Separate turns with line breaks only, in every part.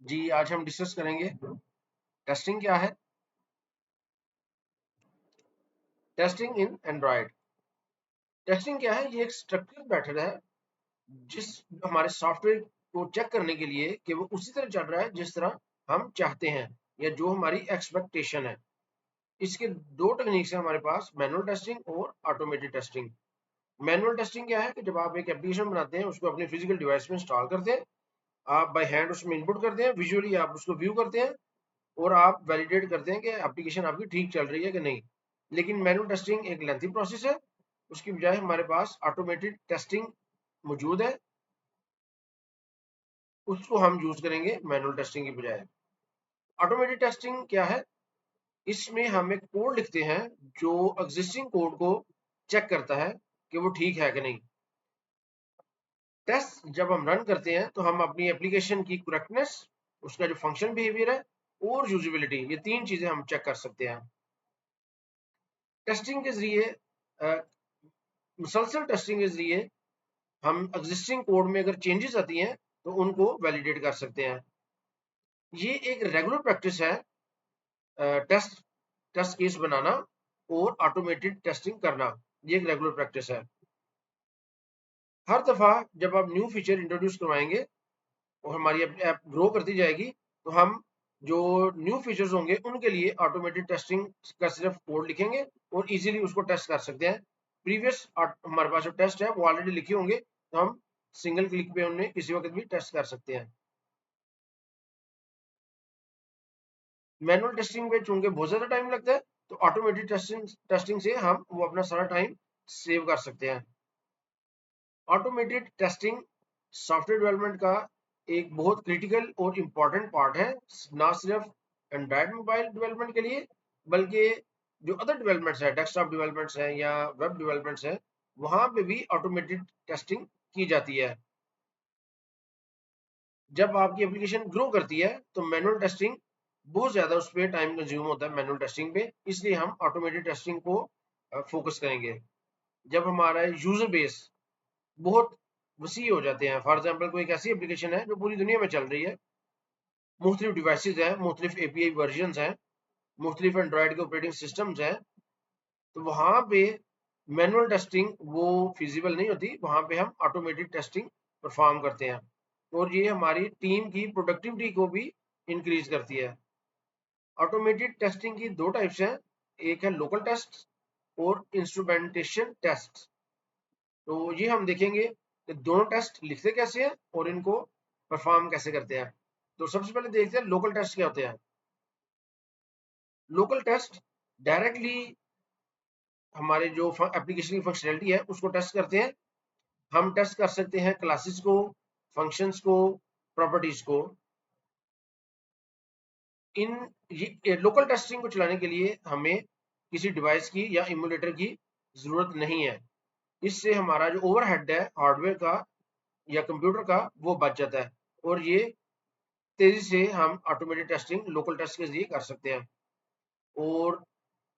जी, आज हम डिस्कस करेंगे टेस्टिंग क्या है। Testing in Android. टेस्टिंग क्या है? ये एक स्ट्रक्चर्ड मेथड है जिस हमारे सॉफ्टवेयर को चेक करने के लिए कि वो उसी तरह चल रहा है जिस तरह हम चाहते हैं या जो हमारी एक्सपेक्टेशन है। इसके दो टेक्निक्स हैं हमारे पास, मैनुअल टेस्टिंग और ऑटोमेटेड टेस्टिंग। मैनुअल टेस्टिंग क्या है कि जब आप एक एप्लीकेशन बनाते हैं, उसको अपने फिजिकल डिवाइस में इंस्टॉल करते हैं, आप बाय हैंड उसमें इनपुट करते हैं, विजुअली आप उसको व्यू करते हैं और आप वैलिडेट करते हैं कि एप्लीकेशन आपकी ठीक चल रही है कि नहीं। लेकिन मैनुअल टेस्टिंग एक लेंथी प्रोसेस है, उसकी बजाय हमारे पास ऑटोमेटेड टेस्टिंग मौजूद है, उसको हम यूज करेंगे मैनुअल टेस्टिंग की बजाय। ऑटोमेटेड टेस्टिंग क्या है? इसमें हम एक कोड लिखते हैं जो एग्जिस्टिंग कोड को चेक करता है कि वो ठीक है कि नहीं। टेस्ट जब हम रन करते हैं तो हम अपनी एप्लीकेशन की करेक्टनेस, उसका जो फंक्शन बिहेवियर है और यूजेबिलिटी, ये तीन चीजें हम चेक कर सकते हैं टेस्टिंग के जरिए। मुसलसल टेस्टिंग के जरिए हम एग्जिस्टिंग कोड में अगर चेंजेस आती हैं तो उनको वैलिडेट कर सकते हैं। ये एक रेगुलर प्रैक्टिस है, टेस्ट टेस्ट केस बनाना और ऑटोमेटेड टेस्टिंग करना। ये एक रेगुलर प्रैक्टिस है। हर दफा जब आप न्यू फीचर इंट्रोड्यूस करवाएंगे और हमारी ऐप ग्रो करती जाएगी, तो हम जो न्यू फीचर्स होंगे उनके लिए ऑटोमेटेड टेस्टिंग का सिर्फ कोड लिखेंगे और इजीली उसको टेस्ट कर सकते हैं। प्रीवियस हमारे पास जो टेस्ट है वो ऑलरेडी लिखे होंगे, तो हम सिंगल क्लिक पे उन्हें किसी वक्त भी टेस्ट कर सकते हैं। मैनुअल टेस्टिंग में चूंकि बहुत ज्यादा टाइम लगता है, तो ऑटोमेटेड टेस्टिंग से हम वो अपना सारा टाइम सेव कर सकते हैं। ऑटोमेटेड टेस्टिंग सॉफ्टवेयर डेवलपमेंट का एक बहुत क्रिटिकल और इम्पॉर्टेंट पार्ट है, ना सिर्फ एंड्रॉयड मोबाइल डेवलपमेंट के लिए, बल्कि जो अदर डेवलपमेंट्स है, डेस्कटॉप डेवलपमेंट्स हैं या वेब डेवलपमेंट्स हैं, वहां पे भी ऑटोमेटेड टेस्टिंग की जाती है। जब आपकी एप्लीकेशन ग्रो करती है तो मैनुअल टेस्टिंग बहुत ज्यादा उस पर टाइम कंज्यूम होता है मैनुअल टेस्टिंग पे, इसलिए हम ऑटोमेटेड टेस्टिंग को फोकस करेंगे। जब हमारा यूजर बेस बहुत वसी हो जाते हैं, फॉर एग्जाम्पल कोई एक ऐसी एप्लीकेशन है जो पूरी दुनिया में चल रही है, मुख्तलिफ डिवाइसेज हैं, मुख्तलिफ एपीआई वर्जन हैं, मुख्तलिफ एंड्रॉयड के ऑपरेटिंग सिस्टम्स हैं, तो वहां पे मैनुअल टेस्टिंग वो फिजिबल नहीं होती, वहां पे हम ऑटोमेटेड टेस्टिंग परफॉर्म करते हैं और ये हमारी टीम की प्रोडक्टिविटी को भी इंक्रीज करती है। ऑटोमेटेड टेस्टिंग की दो टाइप्स हैं, एक है लोकल टेस्ट और इंस्ट्रूमेंटेशन टेस्ट। तो ये हम देखेंगे कि दोनों टेस्ट लिखते कैसे हैं और इनको परफॉर्म कैसे करते हैं। तो सबसे पहले देखते हैं लोकल टेस्ट क्या होते हैं। लोकल टेस्ट डायरेक्टली हमारे जो एप्लीकेशन की फंक्शनैलिटी है उसको टेस्ट करते हैं। हम टेस्ट कर सकते हैं क्लासेस को, फंक्शंस को, प्रॉपर्टीज को। इन ये लोकल टेस्टिंग को चलाने के लिए हमें किसी डिवाइस की या इमुलेटर की जरूरत नहीं है। इससे हमारा जो ओवरहेड है हार्डवेयर का या कंप्यूटर का वो बच जाता है और ये तेजी से हम ऑटोमेटेड टेस्टिंग लोकल टेस्ट के जरिए कर सकते हैं। और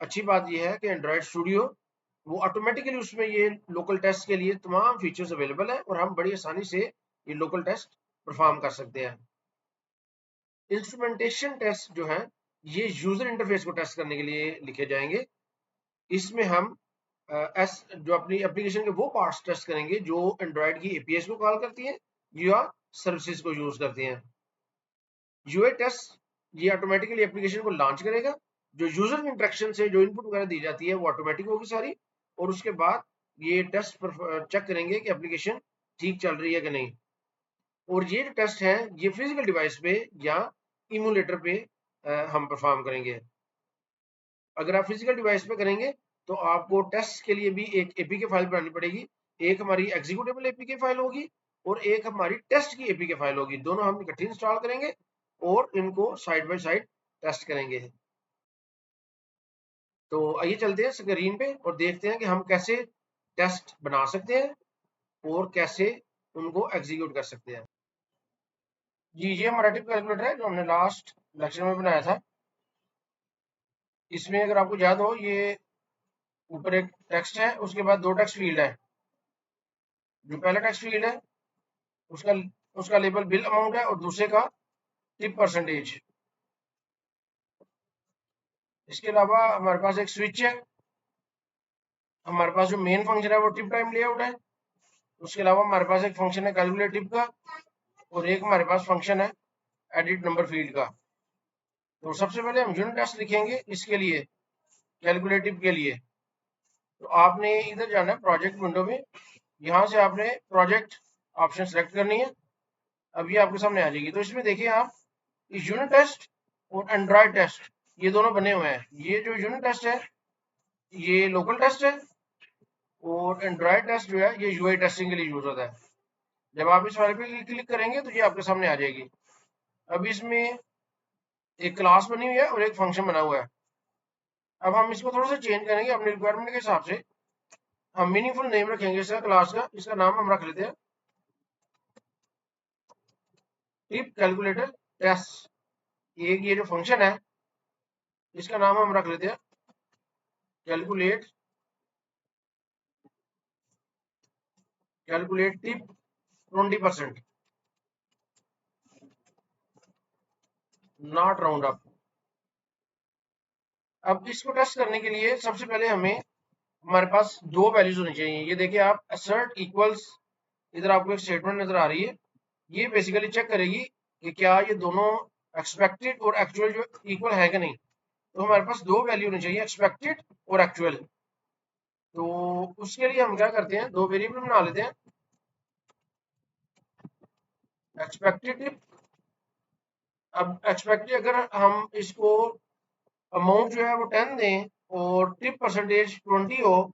अच्छी बात यह है कि एंड्रॉयड स्टूडियो वो ऑटोमेटिकली उसमें ये लोकल टेस्ट के लिए तमाम फीचर्स अवेलेबल है और हम बड़ी आसानी से ये लोकल टेस्ट परफॉर्म कर सकते हैं। इंस्ट्रूमेंटेशन टेस्ट जो है, ये यूजर इंटरफेस को टेस्ट करने के लिए लिखे जाएंगे। इसमें हम जो अपनी एप्लीकेशन के वो पार्ट्स टेस्ट करेंगे जो एंड्रॉयड की एपीआई को कॉल करती हैं या सर्विसेज को यूज करती हैं। यूआई टेस्ट ये ऑटोमेटिकली एप्लीकेशन को लॉन्च करेगा। जो यूजर इंटरेक्शन से जो इनपुट वगैरह दी जाती है वो ऑटोमेटिक होगी सारी, और उसके बाद ये टेस्ट चेक करेंगे कि एप्लीकेशन ठीक चल रही है कि नहीं। और ये जो टेस्ट है ये फिजिकल डिवाइस पे या इमुलेटर पे हम परफॉर्म करेंगे। अगर आप फिजिकल डिवाइस पे करेंगे तो आपको टेस्ट के लिए भी एक एपीके फाइल बनानी पड़ेगी। एक हमारी एग्जीक्यूटेबल एपीके फाइल होगी और एक हमारी टेस्ट की एपीके फाइल होगी, दोनों हम इकट्ठे इंस्टॉल करेंगे और इनको साइड बाय साइड टेस्ट करेंगे। तो आइए चलते हैं स्क्रीन पे और देखते हैं कि हम कैसे टेस्ट बना सकते हैं और कैसे उनको एग्जीक्यूट कर सकते हैं। जी, ये हमारा टिप कैलकुलेटर है जो हमने लास्ट लेक्चर में बनाया था। इसमें अगर आपको याद हो, ये ऊपर एक टेक्स्ट है, उसके बाद दो टेक्स्ट फील्ड है। जो पहला टेक्स्ट फील्ड है उसका उसका लेबल बिल अमाउंट है और दूसरे का टिप परसेंटेज। इसके अलावा हमारे पास एक स्विच है, हमारे पास जो मेन फंक्शन है वो टिप टाइम लेआउट है। उसके अलावा हमारे पास एक फंक्शन है कैलकुलेट टिप का, और एक हमारे पास फंक्शन है एडिट नंबर फील्ड का। तो सबसे पहले हम यूनिट टेस्ट लिखेंगे इसके लिए, कैलकुलेटिव के लिए। तो आपने इधर जाना है प्रोजेक्ट विंडो में, यहाँ से आपने प्रोजेक्ट ऑप्शन सेलेक्ट करनी है। अब ये आपके सामने आ जाएगी। तो इसमें देखिए आप, यूनिट टेस्ट और एंड्रॉयड टेस्ट ये दोनों बने हुए हैं। ये जो यूनिट टेस्ट है ये लोकल टेस्ट है, और एंड्रॉयड टेस्ट जो है ये यूआई टेस्टिंग के लिए यूज होता है। जब आप इस वाले पे क्लिक करेंगे तो ये आपके सामने आ जाएगी। अब इसमें एक क्लास बनी हुई है और एक फंक्शन बना हुआ है। अब हम इसको थोड़ा सा चेंज करेंगे अपनी रिक्वायरमेंट के हिसाब से। हम मीनिंगफुल नेम रखेंगे इसका क्लास का, इसका नाम हम रख लेते हैं टिप कैलकुलेटर टेस्ट। एक ये जो फंक्शन है इसका नाम हम रख लेते हैं calculate tip 20%, not round up. अब इसको टेस्ट करने के लिए सबसे पहले हमारे पास दो वैल्यूज होनी चाहिए। ये देखिए आप, assert इक्वल्स, इधर आपको एक स्टेटमेंट नजर आ रही है। ये बेसिकली चेक करेगी कि क्या ये दोनों एक्सपेक्टेड और एक्चुअल जो इक्वल है कि नहीं। तो हमारे पास दो वैल्यू होनी चाहिए, एक्सपेक्टेड और एक्चुअल। तो उसके लिए हम क्या करते हैं, दो वेरिएबल बना लेते हैं, एक्सपेक्टेड। अब एक्सपेक्टेड अगर हम इसको अमाउंट जो है वो 10 दें और टिप परसेंटेज 20 हो,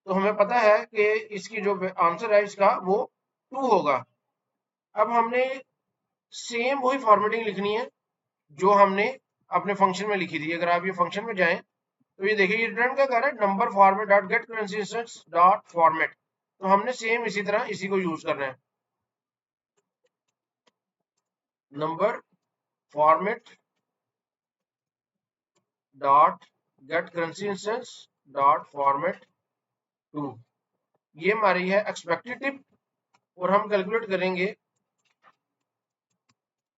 तो हमें पता है कि इसकी जो आंसर है इसका वो 2 होगा। अब हमने सेम वही फॉर्मेटिंग लिखनी है जो हमने अपने फंक्शन में लिखी थी। अगर आप ये फंक्शन में जाएं तो ये देखिए, ये रिटर्न क्या कर रहा है, number format dot gate currency instance dot format. तो हमने सेम इसी तरह इसी को यूज करना है, number format dot gate currency instance dot format 2। ये हमारी है एक्सपेक्टेड टिप, और हम कैलकुलेट करेंगे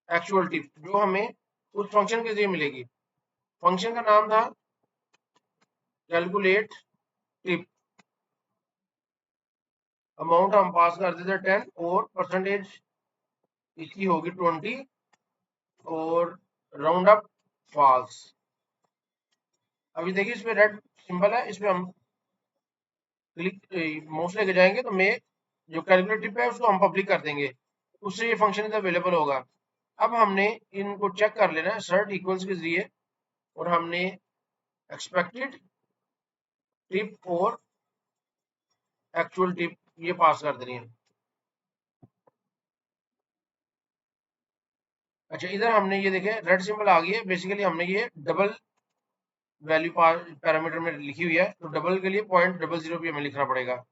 एक्चुअल टिप जो हमें उस फंक्शन के जरिए मिलेगी। फंक्शन का नाम था कैलकुलेट टिप, अमाउंट हम पास कर देते 10 और परसेंटेज इसकी होगी 20, और राउंड अप फॉल्स। अभी देखिए इसमें रेड सिंबल है, इस पे हम क्लिक माउस लेके जाएंगे तो मैं जो कैलकुलेट टिप है उसको हम पब्लिक कर देंगे, उससे ये फंक्शन इधर अवेलेबल होगा। अब हमने इनको चेक कर लेना है सर्ट इक्वल्स के जरिए, और हमने एक्सपेक्टेड टिप और एक्चुअल टिप ये पास कर देनी है। अच्छा, इधर हमने ये देखे रेड सिंबल आ गई है, बेसिकली हमने ये डबल वैल्यू पैरामीटर में लिखी हुई है, तो डबल के लिए 0.00 भी हमें लिखना पड़ेगा।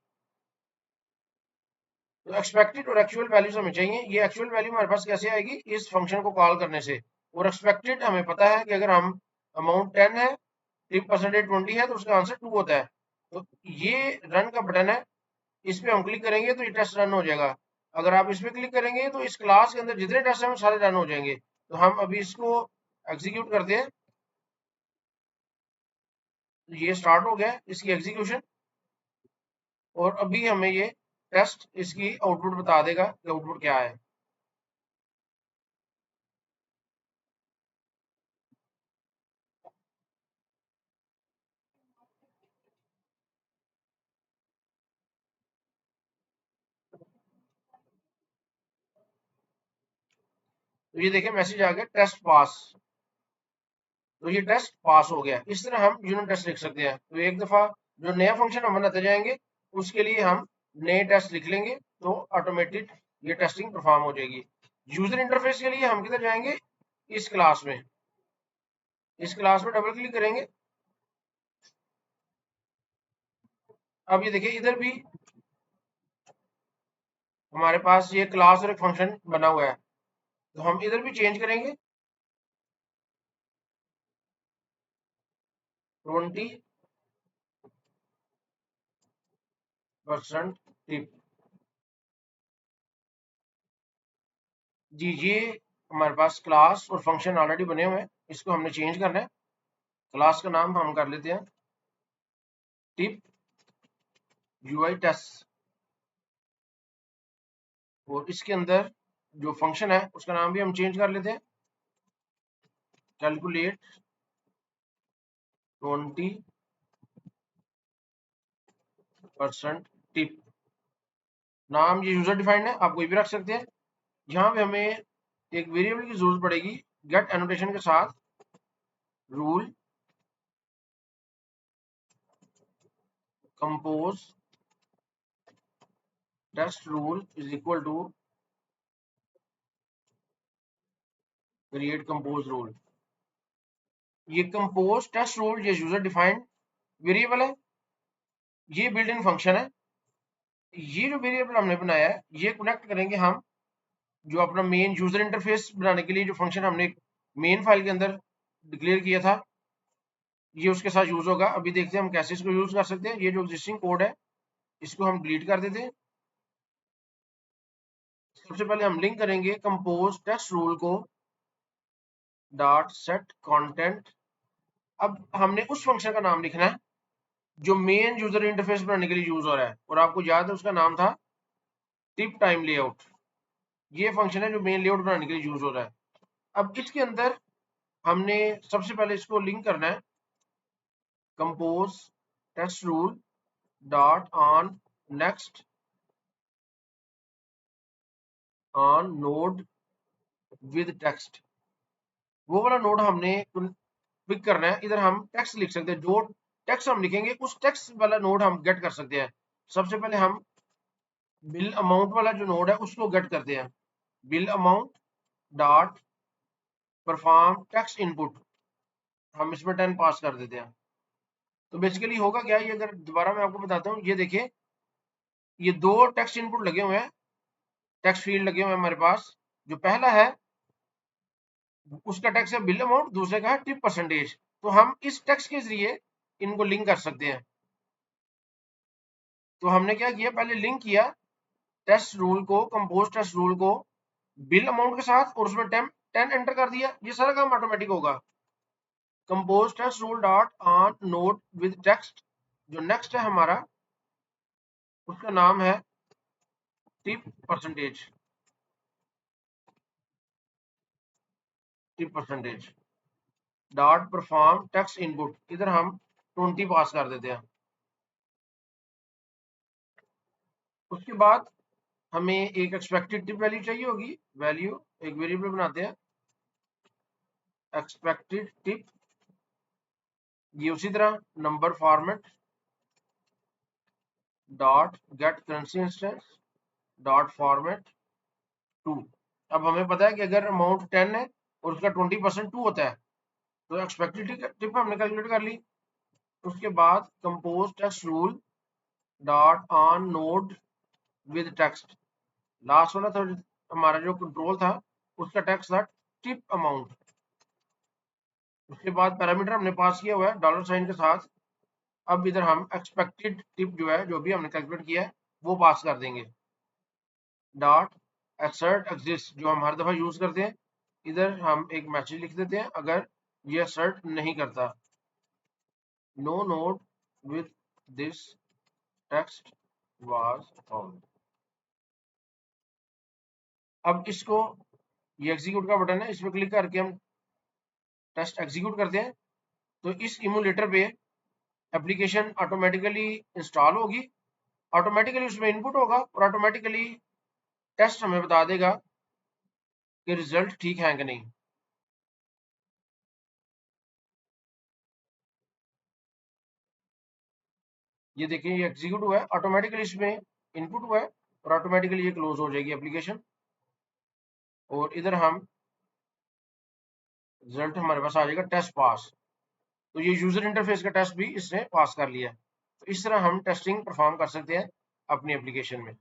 तो एक्सपेक्टेड और एक्चुअल वैल्यूज हमें चाहिए। ये एक्चुअल वैल्यू हमारे पास कैसे आएगी, इस फंक्शन को कॉल करने से। और एक्सपेक्टेड हमें पता है कि अगर हम अमाउंट 10 है, टिप परसेंटेज 20 है, तो उसका आंसर 2 होता है। तो ये रन का बटन है, इस पे हम क्लिक करेंगे तो ये टेस्ट रन हो जाएगा। अगर आप इस पे क्लिक करेंगे तो इस क्लास के अंदर जितने टेस्ट हैं वो सारे रन हो जाएंगे। तो हम अभी इसको एग्जीक्यूट करते हैं। तो ये स्टार्ट हो गया इसकी एग्जीक्यूशन, और अभी हमें ये टेस्ट इसकी आउटपुट बता देगा कि आउटपुट क्या है। तो ये देखिए मैसेज आ गया टेस्ट पास। तो ये टेस्ट पास हो गया। इस तरह हम यूनिट टेस्ट लिख सकते हैं। तो एक दफा जो नया फंक्शन हम बनाते जाएंगे उसके लिए हम नए टेस्ट लिख लेंगे, तो ऑटोमेटिक ये टेस्टिंग परफॉर्म हो जाएगी। यूजर इंटरफेस के लिए हम किधर जाएंगे, इस क्लास में, इस क्लास में डबल क्लिक करेंगे। अब ये देखिए इधर भी हमारे पास ये क्लास और एक फंक्शन बना हुआ है, तो हम इधर भी चेंज करेंगे 20% टिप। जी, ये हमारे पास क्लास और फंक्शन ऑलरेडी बने हुए हैं, इसको हमने चेंज करना है। क्लास का नाम हम कर लेते हैं टिप यूआई टेस्ट, और इसके अंदर जो फंक्शन है उसका नाम भी हम चेंज कर लेते हैं कैलकुलेट 20% टिप। नाम ये यूजर डिफाइंड है, आप कोई भी रख सकते हैं। यहाँ पे हमें एक वेरिएबल की जरूरत पड़ेगी गेट एनोटेशन के साथ, rule compose test rule is equal to create compose rule. ये कंपोज टेस्ट रूल ये यूजर डिफाइंड वेरिएबल है, ये बिल्ट इन फंक्शन है। ये जो वेरिएबल हमने बनाया है ये कनेक्ट करेंगे हम जो अपना मेन यूजर इंटरफेस बनाने के लिए जो फंक्शन हमने मेन फाइल के अंदर डिक्लेयर किया था, ये उसके साथ यूज होगा। अभी देखते हैं हम कैसे इसको यूज कर सकते हैं। ये जो एग्जिस्टिंग कोड है इसको हम डिलीट कर देते हैं। सबसे पहले हम लिंक करेंगे कंपोज टेस्ट रूल को डॉट सेट कंटेंट। अब हमने उस फंक्शन का नाम लिखना है जो मेन यूजर इंटरफेस बनाने के लिए यूज हो रहा है, और आपको याद है उसका नाम था टिप टाइम लेआउट। ये फंक्शन है जो मेन लेआउट बनाने के लिए यूज हो रहा है। अब इसके अंदर हमने सबसे पहले इसको लिंक करना है compose test rule dot on next on node with text. वो वाला नोड हमने पिक करना है। इधर हम टेक्स्ट लिख सकते हैं, जो टेक्स्ट हम लिखेंगे उस टेक्स्ट वाला नोड हम गेट कर सकते हैं। सबसे पहले हम बिल अमाउंट वाला जो नोड है उसको गेट करते हैं, bill amount dot perform text input, हम इसमें 10 पास कर देते हैं। तो बेसिकली होगा क्या, ये अगर दोबारा मैं आपको बताता हूँ, ये देखिए ये दो टेक्स्ट इनपुट लगे हुए हैं, टेक्स्ट फील्ड लगे हुए हैं हमारे पास। जो पहला है उसका टेक्स्ट है बिल अमाउंट, दूसरे का है टिप परसेंटेज। तो हम इस टेक्स्ट के जरिए इनको लिंक कर सकते हैं। तो हमने क्या किया, पहले लिंक किया टेस्ट रूल को, कंपोज टेस्ट रूल को बिल अमाउंट के साथ, और उसमें 10 एंटर कर दिया। ये सारा काम ऑटोमेटिक होगा। Compose test rule dot on node with text, जो नेक्स्ट है हमारा उसका नाम है tip percentage, tip percentage dot perform text input. इधर हम 20 पास कर देते हैं। उसके बाद हमें एक एक्सपेक्टेड टिप वैल्यू चाहिए होगी, वैल्यू एक वेरिएबल बनाते हैं एक्सपेक्टेड टिप। ये उसी तरह number format dot gate currency instance dot format 2। अब हमें पता है कि अगर अमाउंट 10 है और उसका 20% 2 होता है, तो एक्सपेक्टेड टिप हमने कैलकुलेट कर ली। उसके बाद compose text rule dot on node with text, last वाला था हमारा जो कंट्रोल था उसका टेक्स्ट था टिप अमाउंट। उसके बाद पैरामीटर हमने पास किया हुआ है डॉलर साइन के साथ। अब इधर हम एक्सपेक्टेड टिप जो है, जो भी हमने कैलकुलेट किया है वो पास कर देंगे डॉट एक्सर्ट एग्जिस्ट, जो हम हर दफा यूज करते हैं। इधर हम एक मैसेज लिख देते हैं अगर ये असर्ट नहीं करता, no node with this text was found. अब इसको, ये एग्जीक्यूट का बटन है, इस पर क्लिक करके हम टेस्ट एग्जीक्यूट करते हैं। तो इस इमुलेटर पे एप्लीकेशन ऑटोमेटिकली इंस्टॉल होगी, ऑटोमेटिकली उसमें इनपुट होगा, और ऑटोमेटिकली टेस्ट हमें बता देगा कि रिजल्ट ठीक है कि नहीं। ये देखिए ये एग्जीक्यूट हुआ है, ऑटोमेटिकली इसमें इनपुट हुआ है, और ऑटोमेटिकली ये क्लोज हो जाएगी एप्लीकेशन। और इधर हम रिजल्ट हमारे पास आ जाएगा टेस्ट पास। तो ये यूजर इंटरफेस का टेस्ट भी इसने पास कर लिया। तो इस तरह हम टेस्टिंग परफॉर्म कर सकते हैं अपनी एप्लीकेशन में।